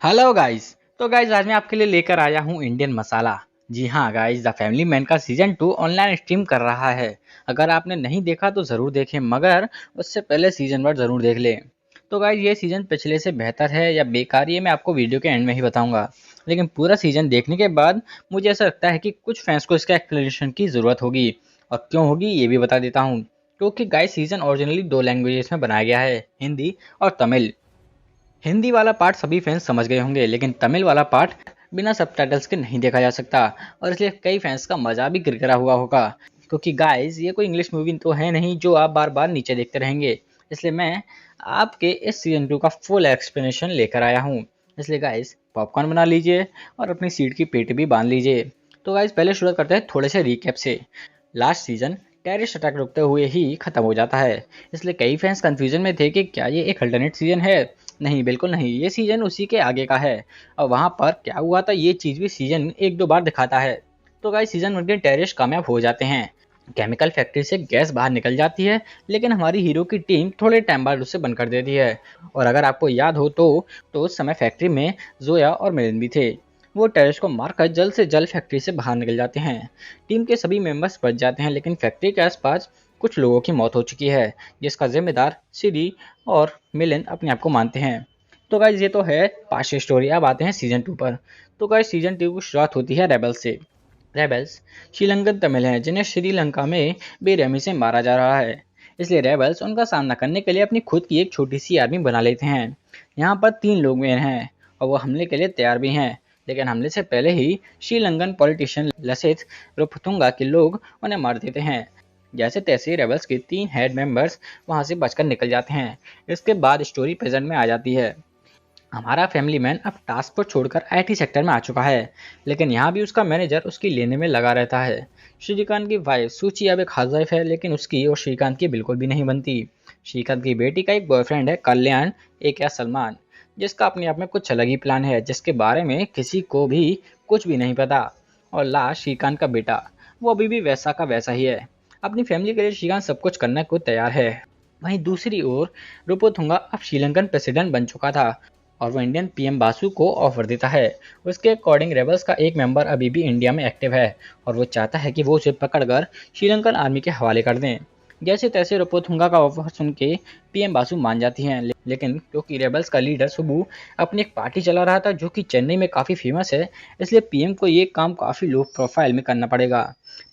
Hello guys. तो guys आज मैं आपके लिए लेकर आया हूँ इंडियन मसाला। जी हाँ गाइस, द फैमिली मैन का सीजन 2 ऑनलाइन स्ट्रीम कर रहा है। अगर आपने नहीं देखा तो ज़रूर देखें, मगर उससे पहले सीजन 1 ज़रूर देख लें। तो गाइस ये सीजन पिछले से बेहतर है या बेकार, ये मैं आपको वीडियो के एंड में ही बताऊंगा। लेकिन पूरा सीजन देखने के बाद मुझे ऐसा लगता है कि कुछ फैंस को इसका एक्सप्लेनेशन की ज़रूरत होगी। और क्यों होगी ये भी बता देता हूँ। क्योंकि गाइस सीजन ओरिजिनली 2 लैंग्वेजेस में बनाया गया है, हिंदी और तमिल। हिंदी वाला पार्ट सभी फैंस समझ गए होंगे, लेकिन तमिल वाला पार्ट बिना सबटाइटल्स के नहीं देखा जा सकता। और इसलिए कई फैंस का मजा भी किरकिरा हुआ होगा। क्योंकि गाइस ये कोई इंग्लिश मूवी तो है नहीं जो आप बार बार नीचे देखते रहेंगे। इसलिए मैं आपके इस सीजन 2 का फुल एक्सप्लेनेशन लेकर आया हूँ। इसलिए गाइस पॉपकॉर्न बना लीजिए और अपनी सीट की पेटी भी बांध लीजिए। तो गाइस पहले शुरू करते हैं थोड़े से रिकैप से। लास्ट सीजन टेररिस्ट अटैक रुकते हुए ही खत्म हो जाता है। इसलिए कई फैंस कंफ्यूजन में थे कि क्या ये एक अल्टरनेट सीजन है। नहीं, बिल्कुल नहीं, ये सीजन उसी के आगे का है। और वहां पर क्या हुआ था ये चीज भी सीजन एक दो बार दिखाता है। तो गाइस सीजन 1 के टेररिस्ट कामयाब हो जाते हैं। केमिकल फैक्ट्री से गैस बाहर निकल जाती है, लेकिन हमारी हीरो की टीम थोड़े टाइम बाद उसे बंद कर देती है। और अगर आपको याद हो तो उस समय फैक्ट्री में जोया और मिलिन भी थे। वो टेररिस्ट को मारकर जल्द से जल्द फैक्ट्री से बाहर निकल जाते हैं। टीम के सभी मेंबर्स बच जाते हैं, लेकिन फैक्ट्री के आसपास कुछ लोगों की मौत हो चुकी है, जिसका जिम्मेदार सीडी और मिलिन अपने आप को मानते हैं। तो गाइज ये तो है पास्ट स्टोरी। अब आते हैं सीजन 2 पर। तो गाइज सीजन 2 की शुरुआत होती है रेबल्स से। रेबल्स श्रीलंकन तमिल हैं जिन्हें श्रीलंका में बेरहमी से मारा जा रहा है। इसलिए रेबल्स उनका सामना करने के लिए अपनी खुद की एक छोटी सी आर्मी बना लेते हैं। यहाँ पर 3 लोग मेन हैं और वो हमले के लिए तैयार भी हैं। लेकिन हमले से पहले ही श्रीलंकन पॉलिटिशियन लसित रुपतुंगा के लोग उन्हें मार देते हैं। जैसे तैसे रेबल्स के 3 हेड मेंबर्स वहां से बचकर निकल जाते हैं। इसके बाद स्टोरी प्रेजेंट में आ जाती है। हमारा फैमिली मैन अब टास्क फोर्स छोड़कर आईटी सेक्टर में आ चुका है, लेकिन यहाँ भी उसका मैनेजर उसकी लेने में लगा रहता है। श्रीकांत की वाइफ सूची अब एक हाउसवाइफ है, लेकिन उसकी और श्रीकांत की बिल्कुल भी नहीं बनती। श्रीकांत की बेटी का एक बॉयफ्रेंड है कल्याण, एक है सलमान, जिसका अपने आप में कुछ अलग ही प्लान है जिसके बारे में किसी को भी कुछ भी नहीं पता। और लास्ट श्रीकांत का बेटा, वो अभी भी वैसा का वैसा ही है। अपनी फैमिली के लिए श्रीकांत सब कुछ करने को तैयार है। वहीं दूसरी ओर रुपोथुंगा अब श्रीलंकन प्रेसिडेंट बन चुका था और वो इंडियन पीएम बासु को ऑफर देता है। उसके अकॉर्डिंग रेबल्स का एक मेंबर अभी भी इंडिया में एक्टिव है और वो चाहता है कि वो उसे पकड़कर श्रीलंकन आर्मी के हवाले कर दें। जैसे तैसे रुपोथुंगा का ऑफर सुन के पीएम बासु मान जाती हैं, लेकिन क्योंकि रेबल्स का लीडर सुबू अपनी एक पार्टी चला रहा था जो कि चेन्नई में काफ़ी फेमस है, इसलिए पीएम को ये काम काफ़ी लो प्रोफाइल में करना पड़ेगा।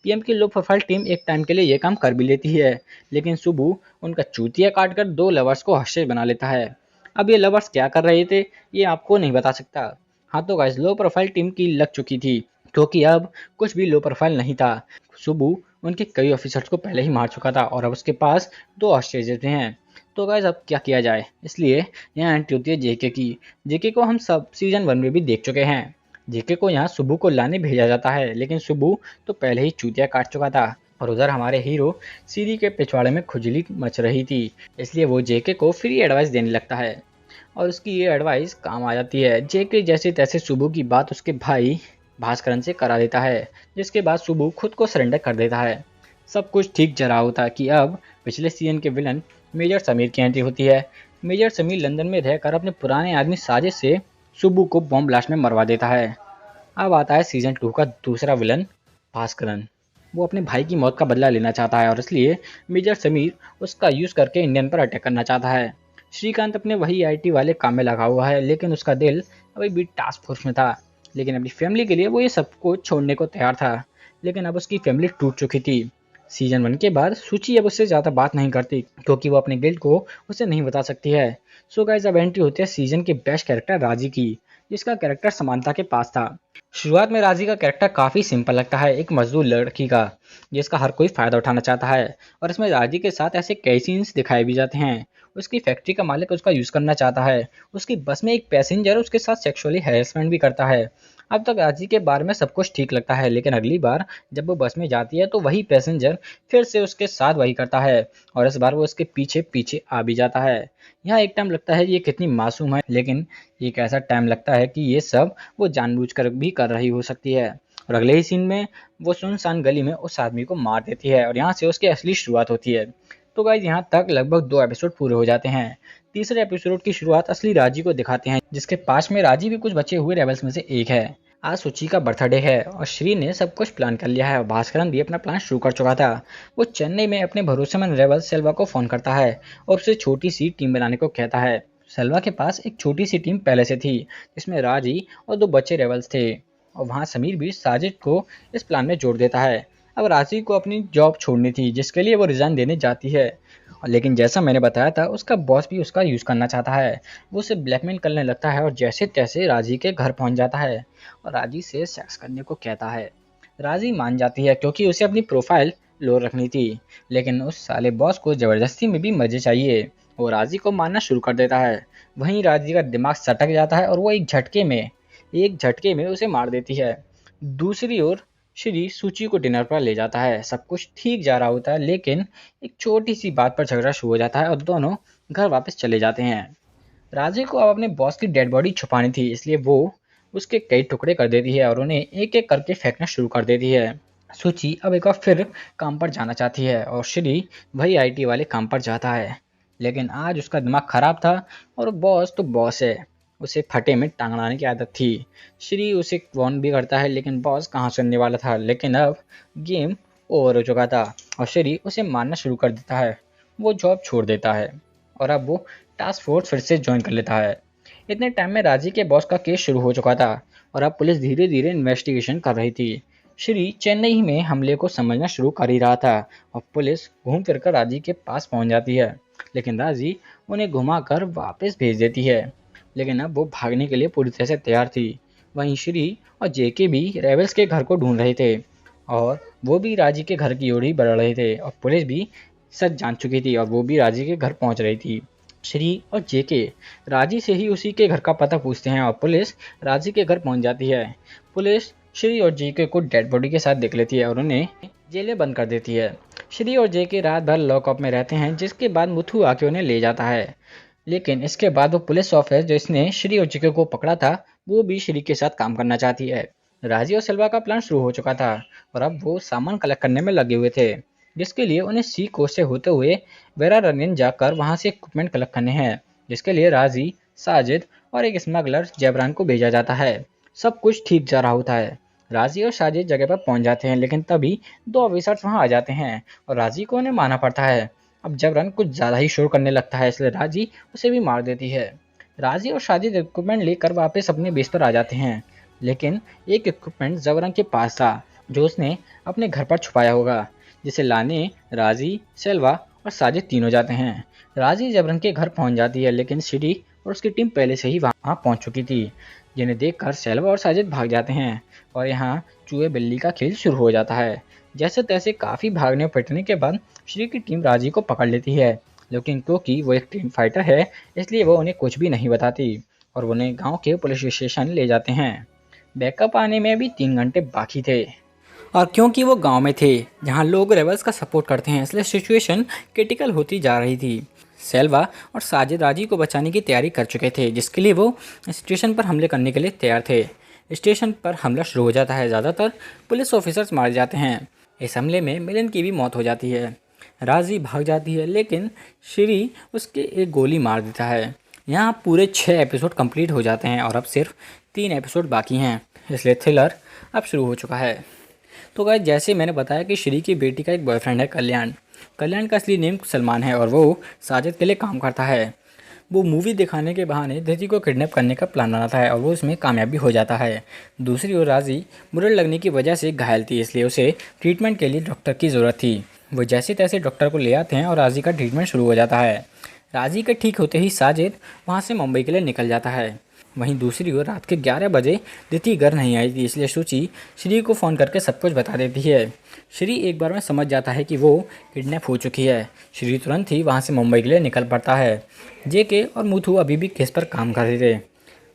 पीएम की लो प्रोफाइल टीम एक टाइम के लिए ये काम कर भी लेती है, लेकिन सुबू उनका चूतिया काट कर 2 लवर्स को हॉस्टेज बना लेता है। अब ये लवर्स क्या कर रहे थे ये आपको नहीं बता सकता। हाँ तो गाइस लो प्रोफाइल टीम की लग चुकी थी, क्योंकि अब कुछ भी लो प्रोफाइल नहीं था। सुबू उनके कई ऑफिसर्स को पहले ही मार चुका था और अब उसके पास 2 ऑस्ट्रेजेस भी हैं। तो गाइस अब क्या किया जाए, इसलिए यहाँ एंट्री होती है जेके की। जेके को हम सब सीजन 1 में भी देख चुके हैं। जेके को यहाँ सुबू को लाने भेजा जाता है, लेकिन सुबू तो पहले ही चूतिया काट चुका था और उधर हमारे हीरो सीरी के पिछवाड़े में खुजली मच रही थी। इसलिए वो जेके को फ्री एडवाइस देने लगता है और उसकी ये एडवाइस काम आ जाती है। जेके जैसे तैसे सुबू की बात उसके भाई भास्करन से करा देता है, जिसके बाद सुबू खुद को सरेंडर कर देता है। सब कुछ ठीक जरा होता है कि अब पिछले सीजन के विलन मेजर समीर की एंट्री होती है। मेजर समीर लंदन में रहकर अपने पुराने आदमी साजिश से सुबू को बॉम्ब ब्लास्ट में मरवा देता है। अब आता है सीजन 2 का दूसरा विलन भास्करन। वो अपने भाई की मौत का बदला लेना चाहता है और इसलिए मेजर समीर उसका यूज करके इंडियन पर अटैक करना चाहता है। श्रीकांत अपने वही आईटी वाले काम में लगा हुआ है, लेकिन उसका दिल अभी भी टास्क फोर्स में था। लेकिन अपनी फैमिली के लिए वो ये सब कुछ छोड़ने को तैयार था, लेकिन अब उसकी फैमिली टूट चुकी थी। सीजन 1 के बाद सूची अब उससे ज़्यादा बात नहीं करती, क्योंकि वो अपने गिल्ड को उसे नहीं बता सकती है। सो गाइस अब एंट्री होती है सीजन के बेस्ट कैरेक्टर राजी की, जिसका कैरेक्टर समानता के पास था। शुरुआत में राजी का कैरेक्टर काफ़ी सिंपल लगता है, एक मजदूर लड़की का जिसका हर कोई फ़ायदा उठाना चाहता है। और इसमें राजी के साथ ऐसे कई सीन्स दिखाए भी जाते हैं। उसकी फैक्ट्री का मालिक उसका यूज़ करना चाहता है, उसकी बस में एक पैसेंजर उसके साथ सेक्सुअली हैरेसमेंट भी करता है। अब तक राजी के बारे में सब कुछ ठीक लगता है, लेकिन अगली बार जब वो बस में जाती है तो वही पैसेंजर फिर से उसके साथ वही करता है और इस बार वो उसके पीछे पीछे आ भी जाता है। यहाँ एक टाइम लगता है ये कितनी मासूम है, लेकिन एक ऐसा टाइम लगता है कि ये सब वो जानबूझकर भी कर रही हो सकती है। और अगले ही सीन में वो सुनसान गली में उस आदमी को मार देती है और यहाँ से उसकी असली शुरुआत होती है। तो गाइज यहाँ तक लगभग 2 एपिसोड पूरे हो जाते हैं। तीसरे एपिसोड की शुरुआत असली राजी को दिखाते हैं, जिसके पास में राजी भी कुछ बचे हुए रेबल्स में से एक है। आज सुची का बर्थडे है और श्री ने सब कुछ प्लान कर लिया है और भास्करन भी अपना प्लान शुरू कर चुका था। वो चेन्नई में अपने भरोसेमंद रेबल सेल्वा को फोन करता है और उससे छोटी सी टीम बनाने को कहता है। सेल्वा के पास एक छोटी सी टीम पहले से थी, जिसमें राजी और 2 बच्चे रेबल्स थे, और वहाँ समीर भी साजिद को इस प्लान में जोड़ देता है। अब राजी को अपनी जॉब छोड़नी थी, जिसके लिए वो रिजाइन देने जाती है, लेकिन जैसा मैंने बताया था उसका बॉस भी उसका यूज़ करना चाहता है। वो उसे ब्लैकमेल करने लगता है और जैसे तैसे राजी के घर पहुंच जाता है और राजी से सेक्स करने को कहता है। राजी मान जाती है क्योंकि उसे अपनी प्रोफाइल लो रखनी थी, लेकिन उस साले बॉस को ज़बरदस्ती में भी मज़े चाहिए। वो राजी को मारना शुरू कर देता है। वहीं राजी का दिमाग सटक जाता है और वो एक झटके में उसे मार देती है। दूसरी ओर श्री सूची को डिनर पर ले जाता है। सब कुछ ठीक जा रहा होता है, लेकिन एक छोटी सी बात पर झगड़ा शुरू हो जाता है और दोनों घर वापस चले जाते हैं। राजे को अब अपने बॉस की डेड बॉडी छुपानी थी, इसलिए वो उसके कई टुकड़े कर देती है और उन्हें एक एक करके फेंकना शुरू कर देती है। सूची अब एक बार फिर काम पर जाना चाहती है और श्री वही आईटी वाले काम पर जाता है, लेकिन आज उसका दिमाग खराब था और बॉस तो बॉस है, उसे फटे में टांगने की आदत थी। श्री उसे वार्न भी करता है, लेकिन बॉस कहाँ सुनने वाला था। लेकिन अब गेम ओवर हो चुका था और श्री उसे मारना शुरू कर देता है। वो जॉब छोड़ देता है और अब वो टास्क फोर्स फिर से ज्वाइन कर लेता है। इतने टाइम में राजी के बॉस का केस शुरू हो चुका था और अब पुलिस धीरे धीरे इन्वेस्टिगेशन कर रही थी। श्री चेन्नई में हमले को समझना शुरू कर ही रहा था और पुलिस घूम फिर कर राजी के पास पहुंच जाती है, लेकिन राजी उन्हें घुमाकर वापस भेज देती है। लेकिन अब वो भागने के लिए पूरी तरह से तैयार थी। वहीं श्री और जेके भी रेबल्स के घर को ढूंढ रहे थे और वो भी राजी के घर की ओर ही बढ़ रहे थे और पुलिस भी सच जान चुकी थी और वो भी राजी के घर पहुंच रही थी। श्री और जेके राजी से ही उसी के घर का पता पूछते हैं और पुलिस राजी के घर पहुंच जाती है। पुलिस श्री और जेके को डेड बॉडी के साथ देख लेती है और उन्हें जेल में बंद कर देती है। श्री और जेके रात भर लॉकअप में रहते हैं, जिसके बाद मुथु आके उन्हें ले जाता है। लेकिन इसके बाद वो पुलिस ऑफिसर जिसने श्री और जेके को पकड़ा था, वो भी श्री के साथ काम करना चाहती है। राजी और सिल्वा का प्लान शुरू हो चुका था और अब वो सामान कलेक्ट करने में लगे हुए थे, जिसके लिए उन्हें सी कोस्ट से होते हुए वेरारनियन जाकर वहां से इक्विपमेंट कलेक्ट करने हैं, जिसके लिए राजी, साजिद और एक स्मगलर जबरान को भेजा जाता है। सब कुछ ठीक जा रहा होता है। राजी और साजिद जगह पर पहुंच जाते हैं, लेकिन तभी 2 ऑफिसर्स वहां आ जाते हैं और राजी को उन्हें मारना पड़ता है। अब जबरन कुछ ज़्यादा ही शोर करने लगता है, इसलिए राजी उसे भी मार देती है। राजी और साजिद इक्विपमेंट लेकर वापस अपने बेस पर आ जाते हैं, लेकिन एक इक्विपमेंट जबरन के पास था जो उसने अपने घर पर छुपाया होगा, जिसे लाने राजी, सेल्वा और साजिद तीनों जाते हैं। राजी जबरन के घर पहुंच जाती है, लेकिन श्री और उसकी टीम पहले से ही वहां पहुंच चुकी थी, जिन्हें देखकर सेल्वा और साजिद भाग जाते हैं और यहाँ चूहे बिल्ली का खेल शुरू हो जाता है। जैसे तैसे काफ़ी भागने पिटने के बाद श्री की टीम राजी को पकड़ लेती है, लेकिन क्योंकि वो एक टीम फाइटर है, इसलिए वो उन्हें कुछ भी नहीं बताती और वो उन्हें गांव के पुलिस स्टेशन ले जाते हैं। बैकअप आने में भी 3 घंटे बाकी थे और क्योंकि वो गांव में थे जहां लोग रेबल्स का सपोर्ट करते हैं, इसलिए सिचुएशन क्रिटिकल होती जा रही थी। सेल्वा और साजिद राजी को बचाने की तैयारी कर चुके थे, जिसके लिए वो स्टेशन पर हमले करने के लिए तैयार थे। स्टेशन पर हमला शुरू हो जाता है। ज़्यादातर पुलिस ऑफिसर्स मारे जाते हैं। इस हमले में मिलन की भी मौत हो जाती है। राजी भाग जाती है, लेकिन श्री उसके एक गोली मार देता है। यहाँ पूरे 6 एपिसोड कंप्लीट हो जाते हैं और अब सिर्फ 3 एपिसोड बाकी हैं, इसलिए थ्रिलर अब शुरू हो चुका है। तो गाइस, जैसे मैंने बताया कि श्री की बेटी का एक बॉयफ्रेंड है कल्याण। कल्याण का असली नेम सलमान है और वो साजिद के लिए काम करता है। वो मूवी दिखाने के बहाने धृति को किडनैप करने का प्लान बनाता है और वो उसमें कामयाब भी हो जाता है। दूसरी ओर राजी बुलेट लगने की वजह से घायल थी, इसलिए उसे ट्रीटमेंट के लिए डॉक्टर की ज़रूरत थी। वो जैसे तैसे डॉक्टर को ले आते हैं और राजी का ट्रीटमेंट शुरू हो जाता है। राजी के ठीक होते ही साजिद वहाँ से मुंबई के लिए निकल जाता है। वहीं दूसरी ओर रात के 11 बजे दिति घर नहीं आई थी, इसलिए सूची श्री को फ़ोन करके सब कुछ बता देती है। श्री एक बार में समझ जाता है कि वो किडनैप हो चुकी है। श्री तुरंत ही वहाँ से मुंबई के लिए निकल पड़ता है। जेके और मुथु अभी भी केस पर काम कर रहे थे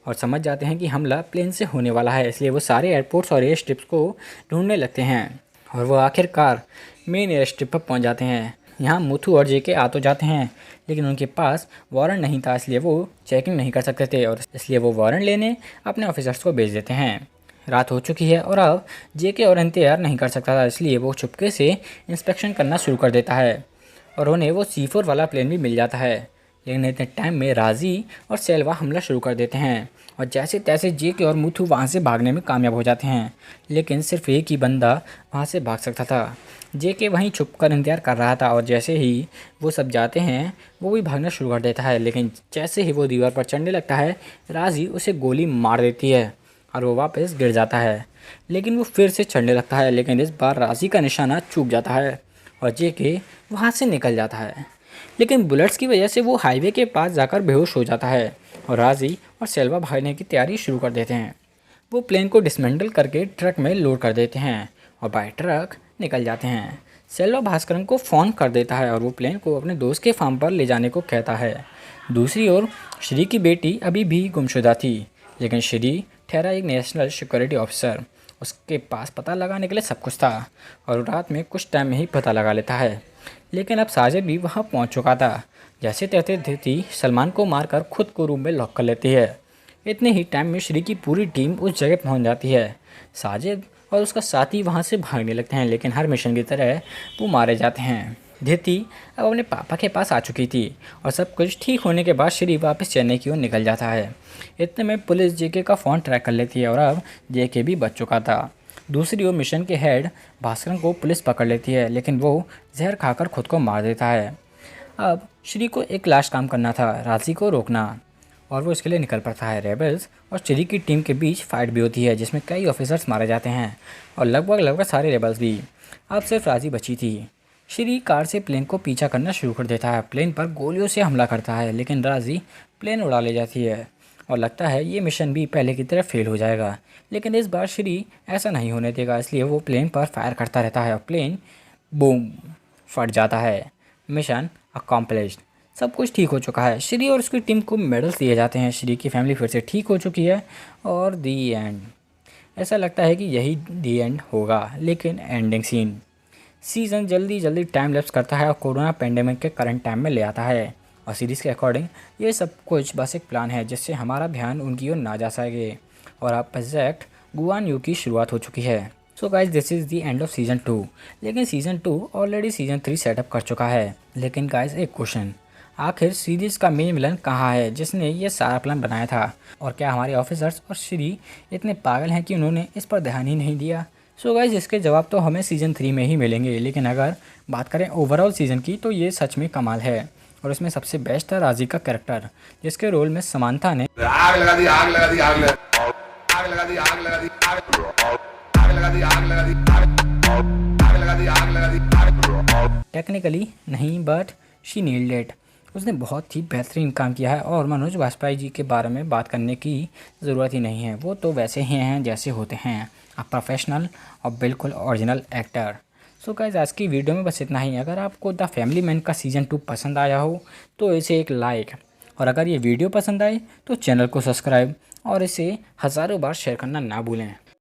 और समझ जाते हैं कि हमला प्लेन से होने वाला है, इसलिए वो सारे एयरपोर्ट्स और एयर स्ट्रिप्स को ढूंढने लगते हैं और वो आखिरकार मेन एयर स्ट्रिप पर पहुँच जाते हैं। यहाँ मुथु और जेके आ तो जाते हैं, लेकिन उनके पास वारंट नहीं था, इसलिए वो चेकिंग नहीं कर सकते थे और इसलिए वो वारंट लेने अपने ऑफिसर्स को भेज देते हैं। रात हो चुकी है और अब जेके और इंतजार नहीं कर सकता था, इसलिए वो चुपके से इंस्पेक्शन करना शुरू कर देता है और उन्हें वो C4 वाला प्लेन भी मिल जाता है। लेकिन इतने टाइम में राजी और सेल्वा हमला शुरू कर देते हैं और जैसे तैसे जेके और मुथु वहाँ से भागने में कामयाब हो जाते हैं। लेकिन सिर्फ एक ही बंदा वहाँ से भाग सकता था। जेके वहीं छुपकर इंतजार कर रहा था और जैसे ही वो सब जाते हैं वो भी भागना शुरू कर देता है। लेकिन जैसे ही वो दीवार पर चढ़ने लगता है राजी उसे गोली मार देती है और वो वापस गिर जाता है। लेकिन वो फिर से चढ़ने लगता है, लेकिन इस बार राजी का निशाना चूक जाता है और जेके वहाँ से निकल जाता है। लेकिन बुलेट्स की वजह से वो हाईवे के पास जाकर बेहोश हो जाता है और राजी और सेल्वा भागने की तैयारी शुरू कर देते हैं। वो प्लेन को डिसमेंटल करके ट्रक में लोड कर देते हैं और बाय ट्रक निकल जाते हैं। सेल्वा भास्करन को फ़ोन कर देता है और वो प्लेन को अपने दोस्त के फार्म पर ले जाने को कहता है। दूसरी ओर श्री की बेटी अभी भी गुमशुदा थी, लेकिन श्री ठहरा एक नेशनल सिक्योरिटी ऑफिसर। उसके पास पता लगाने के लिए सब कुछ था और रात में कुछ टाइम में ही पता लगा लेता है। लेकिन अब साजिद भी वहाँ पहुँच चुका था। जैसे तैसे धृति सलमान को मारकर खुद को रूम में लॉक कर लेती है। इतने ही टाइम में श्री की पूरी टीम उस जगह पहुँच जाती है। साजिद और उसका साथी वहाँ से भागने लगते हैं, लेकिन हर मिशन की तरह वो मारे जाते हैं। धृति अब अपने पापा के पास आ चुकी थी और सब कुछ ठीक होने के बाद श्री वापस चेन्नई की ओर निकल जाता है। इतने में पुलिस जेके का फ़ोन ट्रैक कर लेती है और अब जेके भी बच चुका था। दूसरी ओर मिशन के हेड भास्करन को पुलिस पकड़ लेती है, लेकिन वो जहर खाकर खुद को मार देता है। अब श्री को एक लास्ट काम करना था, राजी को रोकना, और वो इसके लिए निकल पड़ता है। रेबल्स और श्री की टीम के बीच फाइट भी होती है जिसमें कई ऑफिसर्स मारे जाते हैं और लगभग सारे रेबल्स भी। अब सिर्फ राजी बची थी। श्री कार से प्लेन को पीछा करना शुरू कर देता है, प्लेन पर गोलियों से हमला करता है, लेकिन राजी प्लेन उड़ा ले जाती है और लगता है ये मिशन भी पहले की तरह फेल हो जाएगा। लेकिन इस बार श्री ऐसा नहीं होने देगा, इसलिए वो प्लेन पर फायर करता रहता है और प्लेन बूम फट जाता है। Mission accomplished. सब कुछ ठीक हो चुका है। श्री और उसकी टीम को मेडल्स दिए जाते हैं। श्री की फैमिली फिर से ठीक हो चुकी है और दी एंड। ऐसा लगता है कि यही दी एंड होगा, लेकिन एंडिंग सीज़न जल्दी टाइम लैप्स करता है और कोरोना पेंडेमिक के करंट टाइम में ले आता है। और सीरीज़ के अकॉर्डिंग ये सब कुछ बस एक प्लान है जिससे हमारा ध्यान उनकी ओर ना जा सके और अब प्रोजेक्ट गुआन यू की शुरुआत हो चुकी है। So guys this is the end of season 2। लेकिन सीज़न 2 ऑलरेडी सीज़न 3 सेटअप कर चुका है। लेकिन गाइज एक क्वेश्चन, आखिर सीरीज़ का मेन विलन कहाँ है जिसने ये सारा प्लान बनाया था? और क्या हमारे ऑफिसर्स और श्री इतने पागल हैं कि उन्होंने इस पर ध्यान ही नहीं दिया? सो गाइज इसके जवाब तो हमें सीज़न 3 में ही मिलेंगे। लेकिन अगर बात करें ओवरऑल सीज़न की तो ये सच में कमाल है और इसमें सबसे बेस्ट था राजी का कैरेक्टर, जिसके रोल में समांथा ने आग लगा दी आग लगा दी आग लगा दी आग लगा दी आग लगा दी आग लगा दी आग लगा दी आग लगा दी आग लगा दी टेक्निकली नहीं बट शी नील्ड इट। उसने बहुत ही बेहतरीन काम किया है और मनोज वाजपेयी जी के बारे में बात करने की ज़रूरत ही नहीं है। वो तो वैसे ही हैं जैसे होते हैं, आप प्रोफेशनल और बिल्कुल ओरिजिनल एक्टर। सो गाइस आज की वीडियो में बस इतना ही। अगर आपको द फैमिली मैन का सीज़न 2 पसंद आया हो तो इसे एक लाइक, और अगर ये वीडियो पसंद आए तो चैनल को सब्सक्राइब और इसे हज़ारों बार शेयर करना ना भूलें।